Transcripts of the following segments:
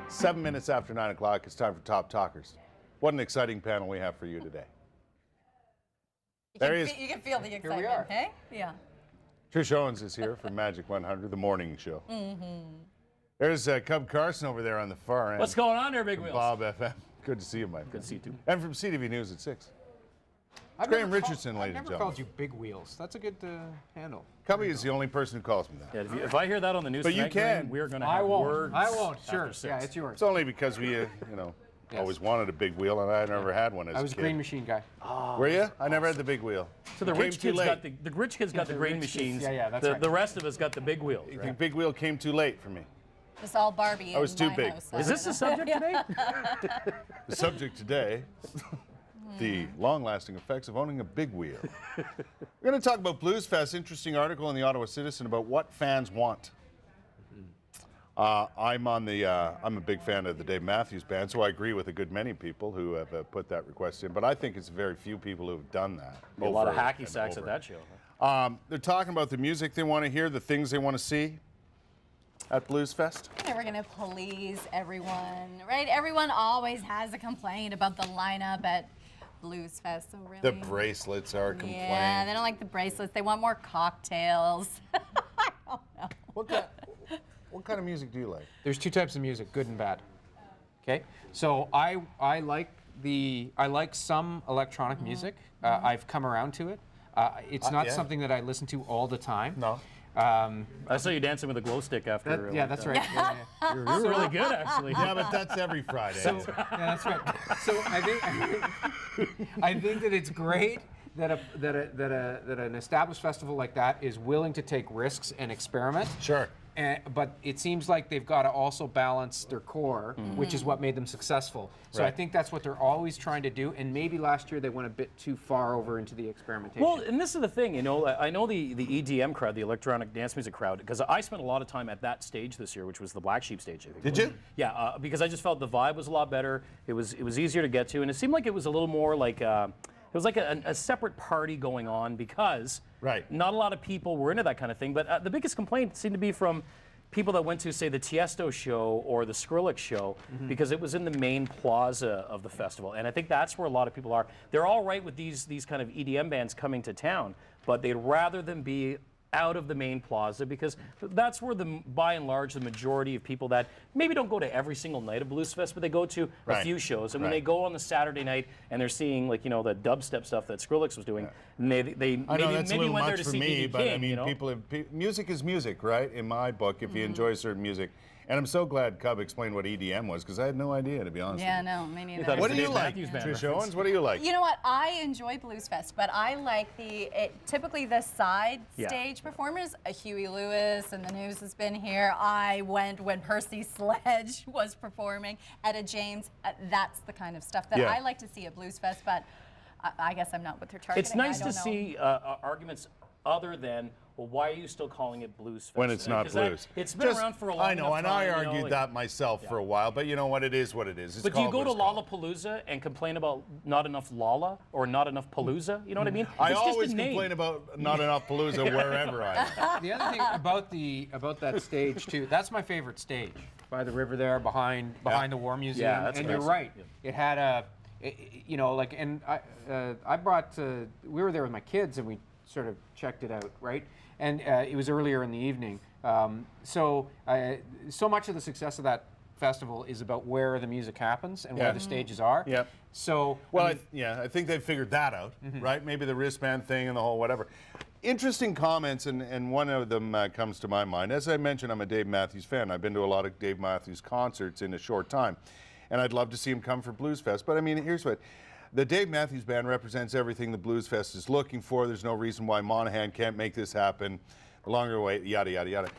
7 minutes after 9 o'clock, it's time for Top Talkers. What an exciting panel we have for you today. There he is. You can feel the excitement, hey? Yeah. Trisha Owens is here from Majic 100, the morning show. There's Cub Carson over there on the far end. What's going on there, Big Wheels? Bob FM. Good to see you, Mike. Good to see you, too. And from CTV News at 6. Graham Richardson, ladies and gentlemen. I've never called you Big Wheels. That's a good handle. Cubby is the only person who calls me that. Yeah, if I hear that on the news But tonight, you can. we're going to have words. I won't. Sure. After 6. Yeah, it's yours. It's only because we, always wanted a big wheel, and I never had one as a kid. I was a grain machine guy. Oh, Were you? I never had the big wheel. So the rich kids got the rich kids got the grain machines. Yeah, that's right. The rest of us got the big wheels. The big wheel came too late for me. It's all Barbie. I was too big. Is this the subject today? The subject today, the long-lasting effects of owning a big wheel. We're going to talk about Bluesfest. Interesting article in the Ottawa Citizen about what fans want. I'm a big fan of the Dave Matthews Band, so I agree with a good many people who have put that request in. But I think it's very few people who have done that. A lot of hacky sacks at that show. They're talking about the music they want to hear, the things they want to see at Bluesfest. We're never going to please everyone, right? Everyone always has a complaint about the lineup at Bluesfest. So really, The bracelets are a complaint. Yeah, they don't like the bracelets. They want more cocktails. I don't know. What kind of music do you like? There's two types of music, good and bad. Okay, so I like some electronic music. I've come around to it. It's not something that I listen to all the time. No. I saw you dancing with a glow stick after. Yeah, that's right. Yeah. You're really good, actually. Yeah, but that's every Friday. So, yeah, that's right. So I think that it's great that an established festival like that is willing to take risks and experiment. Sure. But it seems like they've got to also balance their core, which is what made them successful. So I think that's what they're always trying to do. And maybe last year they went a bit too far over into the experimentation. Well, and this is the thing, I know the EDM crowd, the electronic dance music crowd, because I spent a lot of time at that stage this year, which was the Black Sheep stage, I think. Did you? Yeah, because I just felt the vibe was a lot better. It was easier to get to, and it seemed like it was a little more like it was like a separate party going on because not a lot of people were into that kind of thing. But the biggest complaint seemed to be from people that went to, say, the Tiesto show or the Skrillex show because it was in the main plaza of the festival. And I think that's where a lot of people are. They're all right with these kind of EDM bands coming to town, but they'd rather them be out of the main plaza because that's where by and large the majority of people that maybe don't go to every single night of Bluesfest, but they go to a few shows. And when they go on the Saturday night and they're seeing the dubstep stuff that Skrillex was doing, and they maybe went there to see me, BB but King, I mean, music is music, right? In my book, if you enjoy certain music. And I'm so glad Cub explained what EDM was because I had no idea, to be honest with you. Yeah, no, me neither. What do you like, Trisha Owens? What do you like? You know what? I enjoy Bluesfest, but I like typically the side stage performers. Huey Lewis and the News has been here. I went when Percy Sledge was performing, Etta James. That's the kind of stuff that I like to see at Bluesfest, but I guess I'm not what they're targeting. It's nice to see arguments other than, well, why are you still calling it Bluesfest? When it's not blues. It's been around for a long time. I know, and I argued that myself for a while, but you know what? It is what it is. It's but do you go to Lollapalooza and complain about not enough Lolla or not enough Palooza? You know what I mean? I always complain about not enough Palooza wherever I am. The other thing about that stage too, that's my favorite stage by the river there, behind the War Museum. Yeah, that's and nice. You're right. It had a, and I brought. We were there with my kids and we sort of checked it out, right? And it was earlier in the evening. So much of the success of that festival is about where the music happens and where the stages are. Yep. So well, I think they've figured that out, right? Maybe the wristband thing and the whole whatever. Interesting comments, and one of them comes to my mind. As I mentioned, I'm a Dave Matthews fan. I've been to a lot of Dave Matthews concerts in a short time, and I'd love to see him come for Bluesfest. But I mean, here's what. The Dave Matthews Band represents everything the Bluesfest is looking for. There's no reason why Monahan can't make this happen. The longer wait, yada, yada, yada.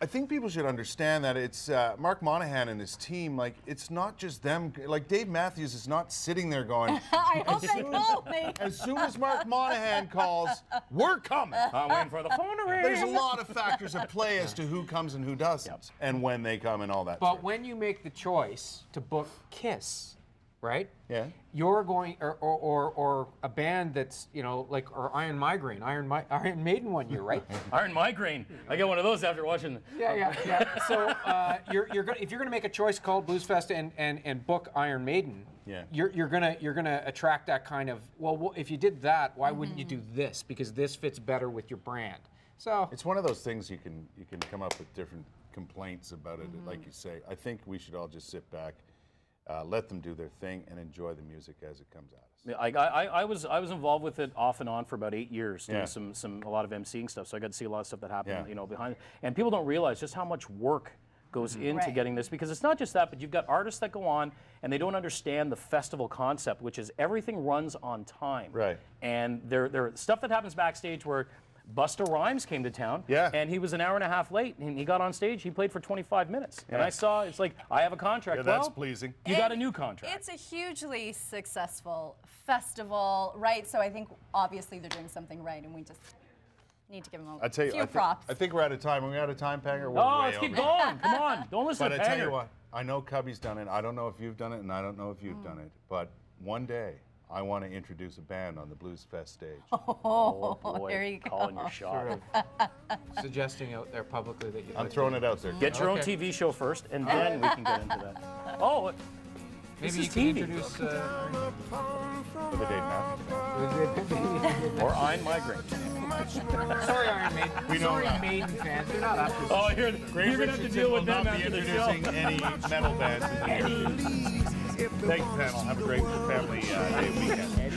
I think people should understand that it's Mark Monahan and his team, like, it's not just them. Like, Dave Matthews is not sitting there going, I hope they call me. As soon as Mark Monahan calls, we're coming. I'm waiting for the phone to ring. There's a lot of factors at play as to who comes and who doesn't, and when they come and all that. But when you make the choice to book Kiss right? Yeah. You're going, or a band that's, or Iron Maiden one year, right? Iron Migraine. I got one of those after watching. Yeah. So if you're gonna make a choice called Bluesfest and book Iron Maiden, you're gonna attract that kind of, well, if you did that, why wouldn't you do this? Because this fits better with your brand. So it's one of those things you can come up with different complaints about it, like you say. I think we should all just sit back, let them do their thing, and enjoy the music as it comes at us. I was involved with it off and on for about 8 years, doing a lot of emceeing stuff. So I got to see a lot of stuff that happened, behind. And people don't realize just how much work goes into getting this, because it's not just that, but you've got artists that go on and they don't understand the festival concept, which is everything runs on time. Right. And there stuff that happens backstage where Busta Rhymes came to town, and he was an hour and a half late, and he got on stage, he played for 25 minutes. And I saw, it's like, I have a contract. Yeah, that's pleasing. You got a new contract. It's a hugely successful festival, right? So I think, obviously, they're doing something right, and we just need to give them a few props. I think we're out of time. Are we out of time, Panger? Let's keep going. Come on. Don't listen to Panger. But I tell you what, I know Cubby's done it. I don't know if you've done it, and I don't know if you've done it. But one day, I want to introduce a band on the Bluesfest stage. Oh boy, there you go. Calling your shot. sort of suggesting out there publicly that you. I'm throwing it out there. Get your own TV show first, and then we can get into that. Oh, maybe this you can is TV. introduce. For the date, Or Iron Migraine. Sorry, Iron Maiden. We know Sorry, that. Maiden fans. They're not up to this. Oh, you're gonna have to deal with them not be after the show. introducing any metal bands in the near future. Thank you, panel. Have a great family day weekend.